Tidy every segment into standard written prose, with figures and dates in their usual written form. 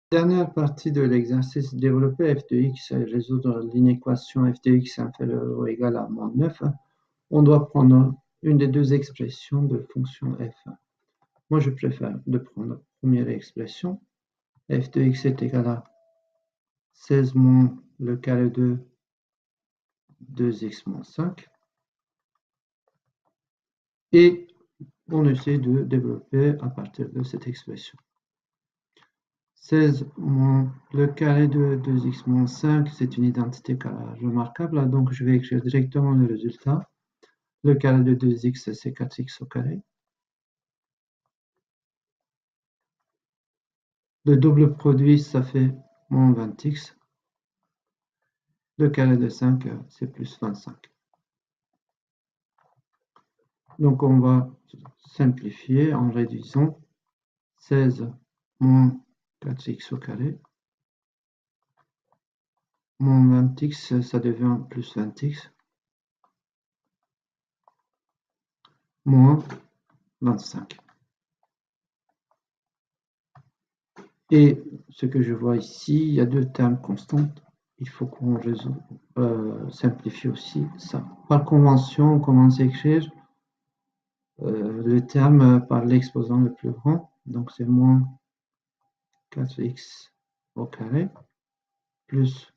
Dernière partie de l'exercice, développer f de x et résoudre l'inéquation f de x inférieur ou égal à moins 9, on doit prendre une des deux expressions de fonction f. Moi, je préfère de prendre la première expression. F de x est égal à 16 moins le carré de 2x moins 5. Et on essaie de développer à partir de cette expression. 16 moins le carré de 2x moins 5, c'est une identité remarquable, donc je vais écrire directement le résultat. Le carré de 2x, c'est 4x au carré. Le double produit, ça fait moins 20x. Le carré de 5, c'est plus 25. Donc on va simplifier en réduisant 16 moins 4x au carré. Moins 20x, ça devient plus 20x. Moins 25. Et ce que je vois ici, il y a deux termes constants. Il faut qu'on simplifie aussi ça. Par convention, on commence à écrire le terme par l'exposant le plus grand. Donc c'est moins 4x au carré plus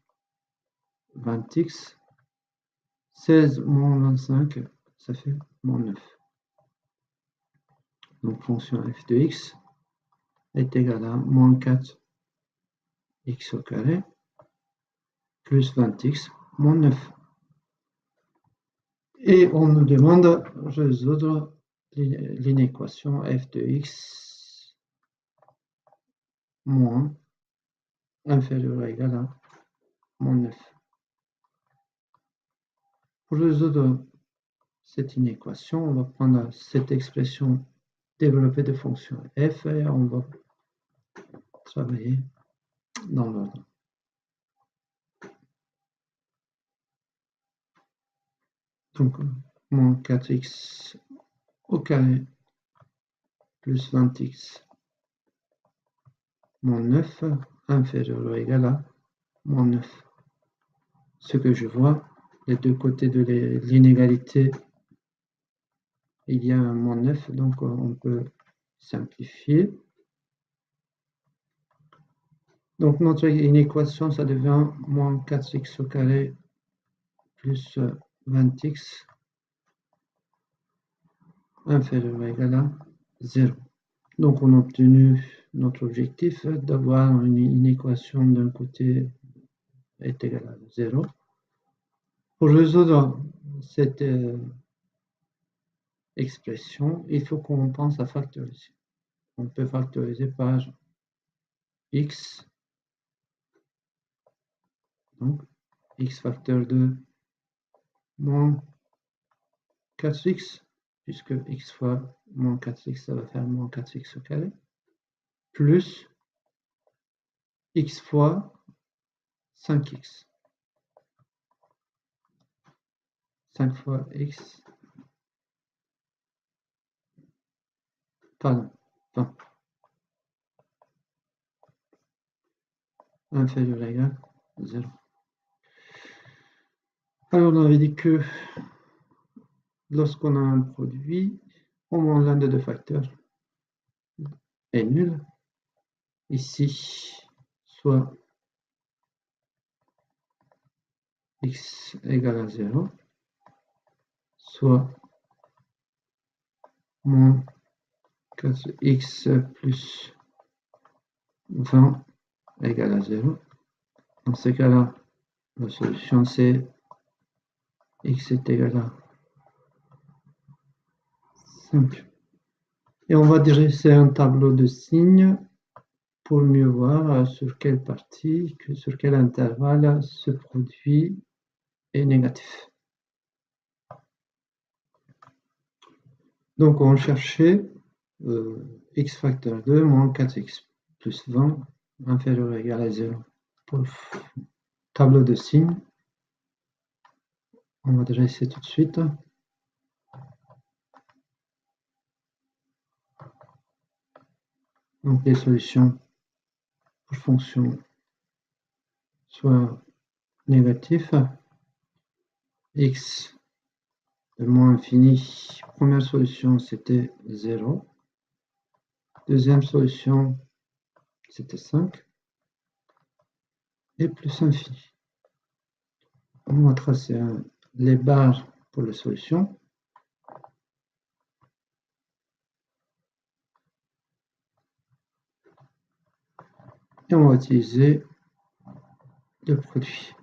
20x. 16 moins 25, ça fait moins 9. Donc fonction f de x est égale à moins 4x au carré plus 20x moins 9. Et on nous demande de résoudre l'inéquation f de x moins inférieur ou égal à moins 9. Pour résoudre cette inéquation, on va prendre cette expression développée de fonction f et on va travailler dans l'ordre. Donc, moins 4x au carré plus 20x moins 9 inférieur ou égal à moins 9. Ce que je vois, les deux côtés de l'inégalité, il y a un moins 9, donc on peut simplifier. Donc notre inéquation, ça devient moins 4x au carré plus 20x inférieur ou égal à 0. Donc on a obtenu notre objectif d'avoir une inéquation d'un côté est égal à 0. Pour résoudre cette expression, il faut qu'on pense à factoriser. On peut factoriser par x, donc x facteur de moins 4x, puisque x fois moins 4x, ça va faire moins 4x au carré, plus x fois 5x. 5 fois x, pardon, 20. Inférieur ou égal à 0. Alors on avait dit que lorsqu'on a un produit, au moins l'un des deux facteurs est nul. Ici, soit x égale à 0, soit moins 4x plus 20 égale à 0. Dans ce cas-là, la solution c'est x est égal à 5. Et on va dresser un tableau de signes pour mieux voir sur quelle partie, sur quel intervalle ce produit est négatif. Donc on cherchait x facteur 2 moins 4x plus 20 inférieur ou égal à 0. Pour le tableau de signes, on va dresser tout de suite. Donc les solutions pour fonction soit négatif, x de moins infini, première solution c'était 0, deuxième solution c'était 5, et plus infini. On va tracer les barres pour les solutions. Et on va utiliser le produit.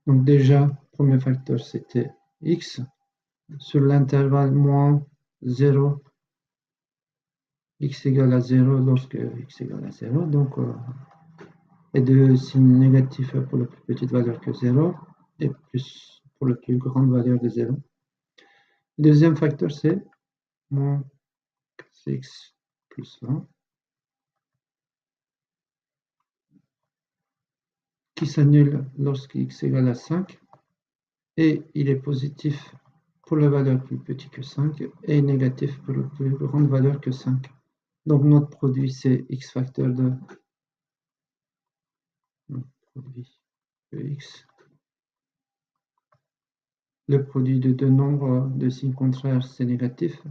Donc déjà, premier facteur c'était x, sur l'intervalle moins 0, x égale à 0 lorsque x égale à 0, donc et de signe négatif pour la plus petite valeur que 0, et plus pour la plus grande valeur de 0. Deuxième facteur c'est moins x plus 1, qui s'annule lorsque x égale à 5, et il est positif pour la valeur plus petite que 5 et négatif pour la plus grande valeur que 5. Donc notre produit c'est x facteur de produit de x. Le produit de deux nombres de signes contraires c'est négatif,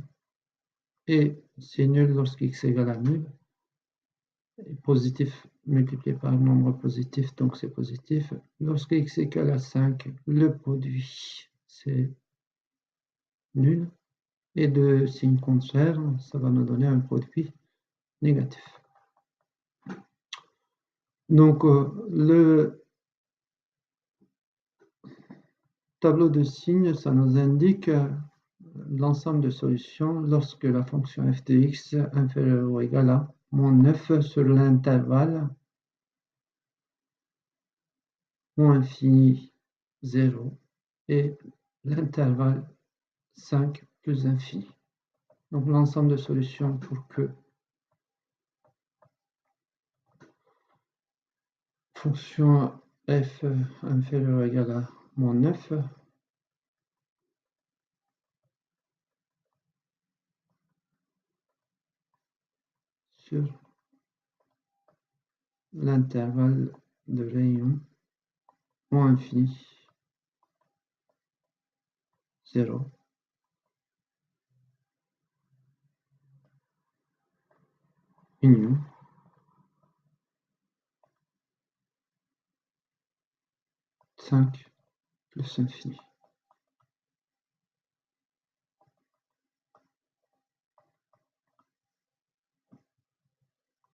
et c'est nul lorsque x égale à nul. Et positif multiplié par un nombre positif, donc c'est positif. Lorsque x égale à 5, le produit c'est nul. Et de signe contraire, ça va nous donner un produit négatif. Donc, le tableau de signes, ça nous indique l'ensemble de solutions lorsque la fonction f de x est inférieure ou égale à moins 9 sur l'intervalle moins infini 0 et l'intervalle 5 plus infini. Donc, l'ensemble de solutions pour que fonction f inférieure ou égale à moins 9 sur l'intervalle de rayon moins infini 0 union 5 plus infini.